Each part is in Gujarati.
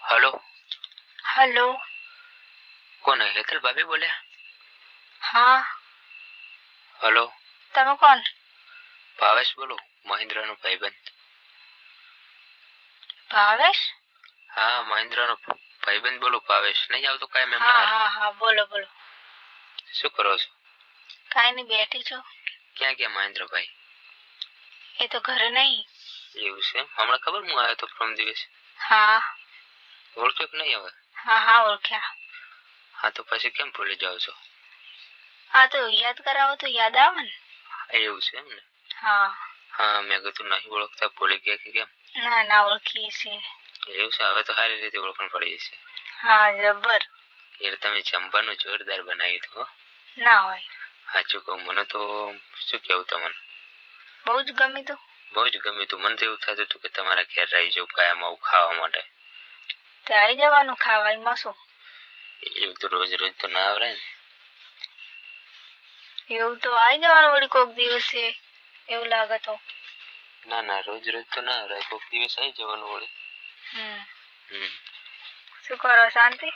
हेलो। हेलो। कौन है? हेतल भाभी बोले? हाँ। हेलो। તમે કોણ? ભાવેશ બોલો, મહેન્દ્રનો ભાઈબંધ. ભાવેશ? હા, મહેન્દ્રનો ભાઈબંધ બોલો, ભાવેશ. નહીં આવતો કાંઈ મેં હા હમણાં? હા હા, બોલો બોલો. શું કરો છો? કાંઈ નહીં, બેઠી છો. ક્યાં ગયા મહેન્દ્રભાઈ? એ તો ઘરે નહીં. એવું છે? હમણાં ખબર હું આવ્યો તો પ્રમ દિવસ. હા. ઓળખ્યો કે નહીં હવે? હા હા, ઓળખ્યા. હા, તો પછી કેમ ભૂલી જાવ છો? આ તો યાદ કરાવો તો યાદ આવે ને. એવું છે એમ ને? હા. હા, મેં કીધું નહીં ઓળખતા, ભૂલી ગયા કે કેમ? ના ના, ઓળખીએ છીએ. એવું છે? હવે તો સારી રીતે ઓળખણ પડી જશે. હા, જબર. યાર તમે જમવાનું જોરદાર બનાવ્યું હતું હો. ના હોય. સાચું કહું, મને તો શું કેવું તમને, બહુ જ ગમ્યું તું. બહુ જ ગમ્યું હતું. મને તો એવું થતું હતું કે તમારા ઘેર રહી જાઉં કાયમ આવું ખાવા માટે. તે આવી જવાનું ખાવા, એમાં શું? એવું તો રોજ રોજ તો ના આવડે ને. એવું તો આવી જવાનું વળી કોક દિવસે, એવું લાગે તો. ના ના, રોજ રોજ તો ના આવડે, કોઈક દિવસ આવી જવાનું વળી. શું કરો, શાંતિ?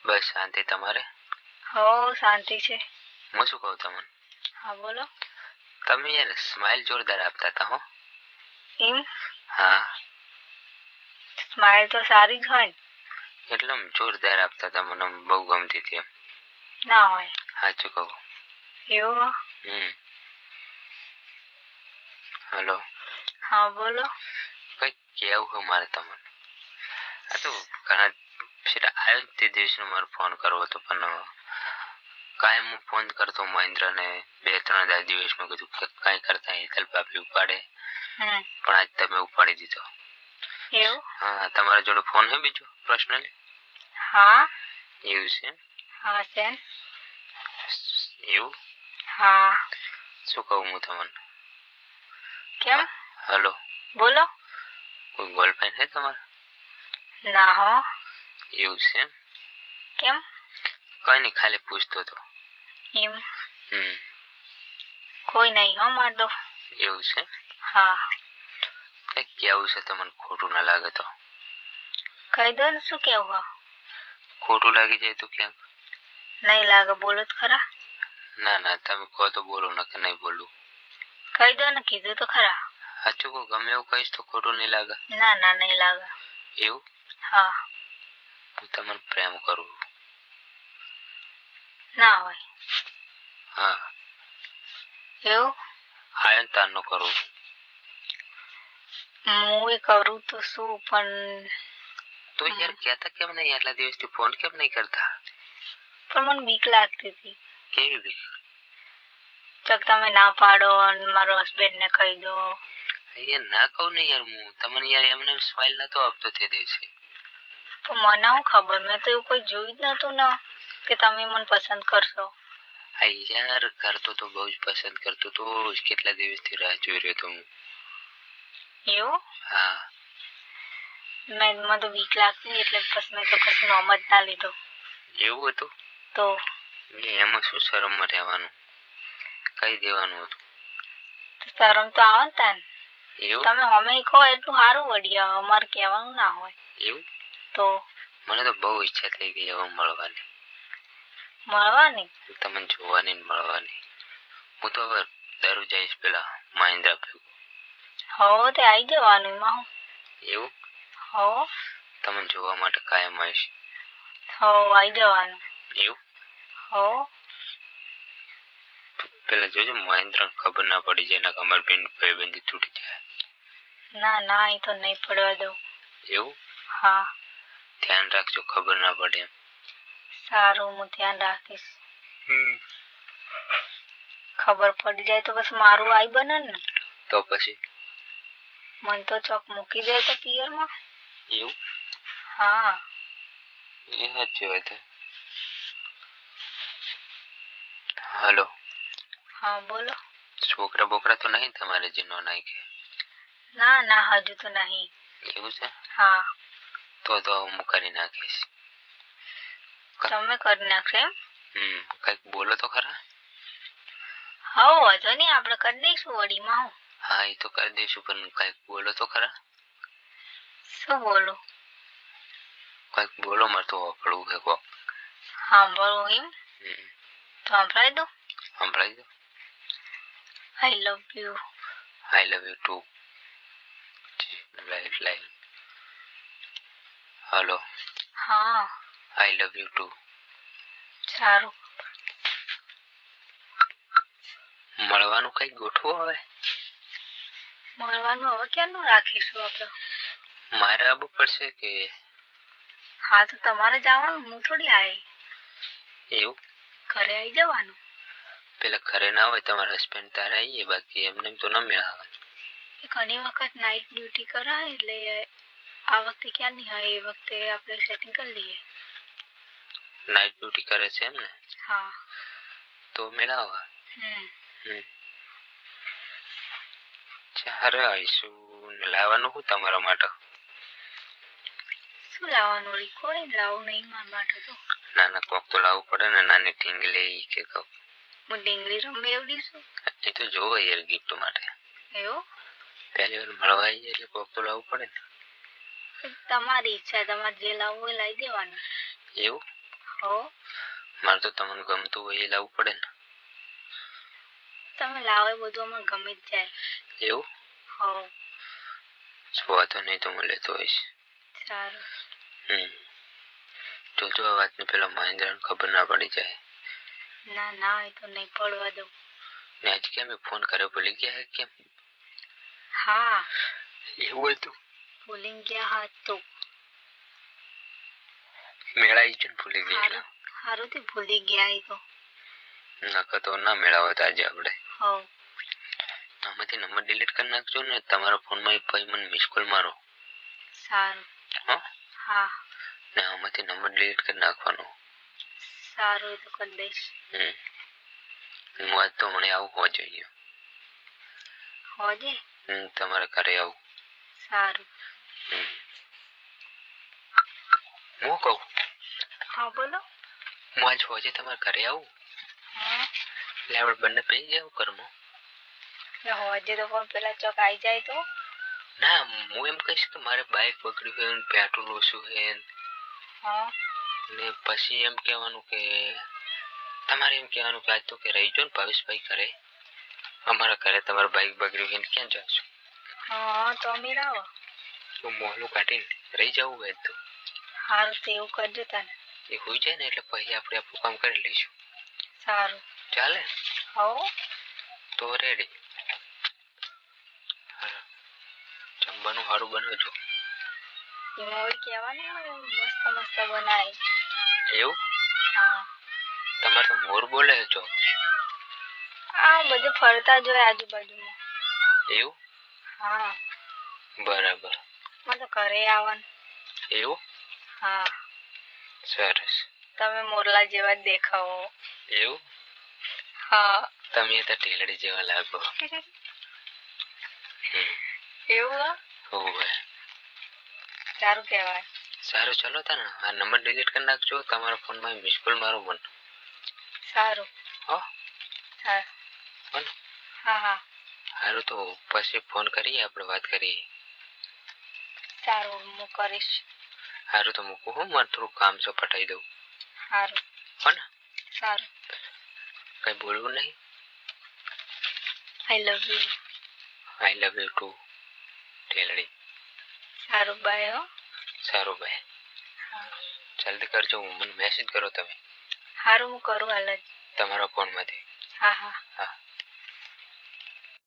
બસ શાંતિ. તમારે? હો, શાંતિ છે. હું શું કહું તમને? હા બોલો. તમે યાર સ્માઇલ જોરદાર આપતા હતા હો. એમ? હા, સ્માઈલ તો સારી જ હોય ને. એટલે આમ જોરદાર આપતા હતા, મને આમ બહુ ગમતી હતી એમ. ના હોય. સાચું કહું. એવું? હલો. હા બોલો. કઈક કેવું હોય મારે તમને. આ તો ઘણા પછી આવ્યો તે દિવસનો મારો ફોન કરવો હતો, પણ કાયમ હું ફોન કરતો મહેન્દ્રને 2-3 દિવસમાં કીધું કે કાંઈ કરતા હેતલ ભાભી ઉપાડે, પણ આજ તમે ઉપાડી દીધો. એવું? હા, તમારા જોડે ફોન હે બીજો પર્સનલી? હા. એવું છે? હા છે. એવું? હા. શું કહું હું તમને? કેમ? હલો. બોલો. કોઈ ગર્લફ્રેન્ડ છે તમારે? ના હો. એવું છે? કેમ? કઈ નહીં, ખાલી પૂછતો હતો. એમ? કોઈ નહીં હો માર તો. એવું છે? હા. કઈક કેવું છે તમને, ખોટું ના લાગે તો? કહી દો ને, શું કેવું? ખોટું લાગી જાય તો ક્યાંક? નહીં લાગે, બોલો જ ખરા. ના ના, તમે કહો તો બોલો, નકર નહીં બોલું. કહી દો ને, કીધું તો ખરા. સાચું કહું, ગમે એવું કહીશ તો ખોટું નહીં લાગે? ના ના, નહીં લાગે. એવું? હા. હું તમને પ્રેમ કરું. ના હોય. હા. એવું? આયન તારનો કરું. હું એ કરું તો શું, પણ તો યાર કહેતા કેમ નહીં? આટલા દિવસથી ફોન કેમ નહીં કરતા? પણ મને બીક લાગતી હતી. કેવી બીક? ચક તમે ના પાડો અને મારો હસબન્ડ ને કહી દો. યાર ના કહું ને યાર, હું તમને યાર એમને સ્માઈલ નતો આપતો તે દિવસે. તો મને શું ખબર, મેં તો એવું કોઈ જોયું જ નતું ને કે તમે મને પસંદ કરશો. હા યાર, કરતો તો બહુ જ પસંદ કરતો તો, કેટલા દિવસથી રાહ જોઈ રહ્યો તો હું. એવું? હા. મને તો બીક લાગતી એટલે બસ મેં તો કશું નામ જ ના લીધો. એવું હતું? તો એમાં શું શરમમાં રહેવાનું, કહી દેવાનું હતું. શરમ તો આવે ને તાન. એવું? તમે હમે કહો એટલું સારું વળી, અમારે કહેવાનું ના હોય. એવું? તો મને તો બહુ ઈચ્છા થઈ ગઈ હવે મળવાની. મળવાની? તમને જોવાની ને મળવાની. હું તો હવે દરરોજ જઈશ પેલા મહેન્દ્ર ભેગું. હો, તે આવી જવાનું એમાં હું. એવું? હો. તમને જોવા માટે કાયમ આવીશ. હો, આવી જવાનું. એવું? હો. પેલા જોજો મહેન્દ્ર ખબર ના પડી જાય, ના અમાર ભાઈબંધી તૂટી જાય. ના ના, એ તો નહીં પડવા દઉં. એવું? હા. ધ્યાન રાખજો, ખબર ના પડે એમ. સારું, હું ધ્યાન રાખીશ. ખબર પડી જાય તો બસ મારું આઈ બને ને. તો પછી મન તો ચોક મૂકી જાય તો પિયરમાં. એવું? હા. એ સાચી વાત. હલો. હા બોલો. છોકરા બોકરા તો નહીં તમારે જે નો નાખે? ના ના, હજુ તો નહીં. એવું છે? હા. તો હું કરી નાખીશ. તમે કરી નાખશો એમ? કઈક બોલો તો ખરા. હો, વાંધો નહીં, આપણે કરી દઈશું વડીમાં. હું હા, એ તો કરી દઈશું, પણ કઈક બોલો તો ખરા. શું બોલું? કાંઈક બોલો, મારે તો હોપડવું છે કોક. સાંભળવું એમ તો સંભળાઈ દો. સંભળાઈ દો. I love you. I love you too. Live live. Hello. હા. I love you too. સારું. મળવાનું કઈ ગોઠવો હવે. મળવાનું હવે ક્યાંનું રાખીશું આપણે? મારે આવવું પડશે કે? હા તો તમારે જવાનું, હું થોડી આવી. એવું? ઘરે આવી જવાનું. પેલા ઘરે ના હોય તમારા હસબન્ડ તારે આવીએ, બાકી એમને તો ન મેળાવે. ઘણી વખત નાઇટ ડ્યુટી કરાય એટલે આ વખતે ક્યાં નહીં હોય, એ વખતે આપણે સેટિંગ કરી લઈએ. નાઇટ ડ્યુટી કરે છે એમ ને? હા. તો મેળાવે. ચારે આવીશું. લાવવાનું શું તમારા માટે? શું લાવવાનું? રિકોર્ડિંગ લાવવું નહીં મારા માટે તો. નાના કોક તો લાવવું પડે ને, નાની ટીંગલી કે કોક. હું ડીંગલી રમે એવડી છું? એ તો જોવે યાર ગિફ્ટ માટે. એવું? પહેલી વાર મળવા આવી એટલે કોક તો લાવવું પડે ને. તમારી ઈચ્છા, તમારે જે લાવવું એ લાવી દેવાનું. એવું? હો. મારે તો તમને ગમતું હોય એ લાવવું પડે ને. તમે લાવો એ બધું અમને ગમે જ જાય. એવું? હો. વાતો નહીં તો મળે તો હોઈશ. સારું. જોજો આ વાતની પેલા મહેન્દ્રને ખબર ના પડી જાય. ના ના, એ તો નહીં પડવા દઉં. ને આજ કેમ ફોન કર્યો, ભૂલી ગયા કેમ? હા. એવું હતું? ભૂલી ગયા હા તો. મેળાઈ છે ને ભૂલી ગયા. સારું થી ભૂલી ગયા એ તો. નકર તો ના મેળાવત આજે આપણે. હો. આમાંથી નંબર ડિલીટ કરી નાખજો ને તમારા ફોનમાં, પછી મને મિસ કોલ મારો. સારું. હા. હા. ને આમાંથી નંબર ડિલીટ કરી નાખવાનો. સારું, એ તો કરી દઈશ. હું આજ તો મને આવું હોવા જોઈએ. હોજે? તમારા ઘરે આવું. સારું. હું કહું? હા બોલો. હું આજ હોજે તમારા ઘરે આવું. હા. એટલે આપણે બંને પી જાવ ઘરમાં. હોજે તો પણ પેલા ચોક આવી જાય તો. ના, હું એમ કહીશ કે મારે બાઇક બગડ્યું છે, પેટ્રોલ ઓછું છે. હા. ને પછી એમ કહેવાનું કે તમારે એમ કહેવાનું કે આજ તો કે રહી જાઓ ને ભાવેશભાઈ ઘરે. અમારા ઘરે તમારું બાઇક બગડ્યું છે, ક્યાં જાશો? હા તો મેળાવો. તો મોહલું કાઢીને રહી જવું હોય તો. સારું, તો એવું કરજો તને. એ હોઈ જાય ને એટલે પછી આપણે આપણું કામ કરી લઈશું. સારું. ચાલે? હો. તો રેડી. જમવાનું સારું બનાવજો. એમાં હવે કહેવાનું હોય મસ્ત મસ્ત બનાય. એવું? હા. તમારે તો મોર બોલે છો. આ બધે ફરતા જ હોય આજુબાજુમાં. એવું? હા. બરાબર. મને તો ઘરે આવવાનું. એવું? હા. સરસ. તમે મોરલા જેવા જ દેખાવો. એવું? હા. તમે તો ઢીલડી જેવા લાગો. એવું? હોવે. સારું કહેવાય. સારું, ચલો તને આ નંબર ડિલીટ કરી નાખજો. તમારા ફોનમાં મિસ કોલ મારો મન. સારું. હો. હા. હા હા. સારું, તો પછી ફોન કરીએ, આપણે વાત કરીએ. સારું, હું કરીશ. સારું, તો મૂકું હું, મારે થોડું કામ છે, પટાઈ દઉં. સારું. હો ને? સારું. કઈ બોલવું નહીં? I love you. I love you too. ઢેલડી. સારું, બાય. હો. સારું ભાઈ. જલ્દી કરજો, મને મેસેજ કરો તમે. સારું, હું કરું હાલ જ. તમારા ફોનમાંથી. હા હા. હા.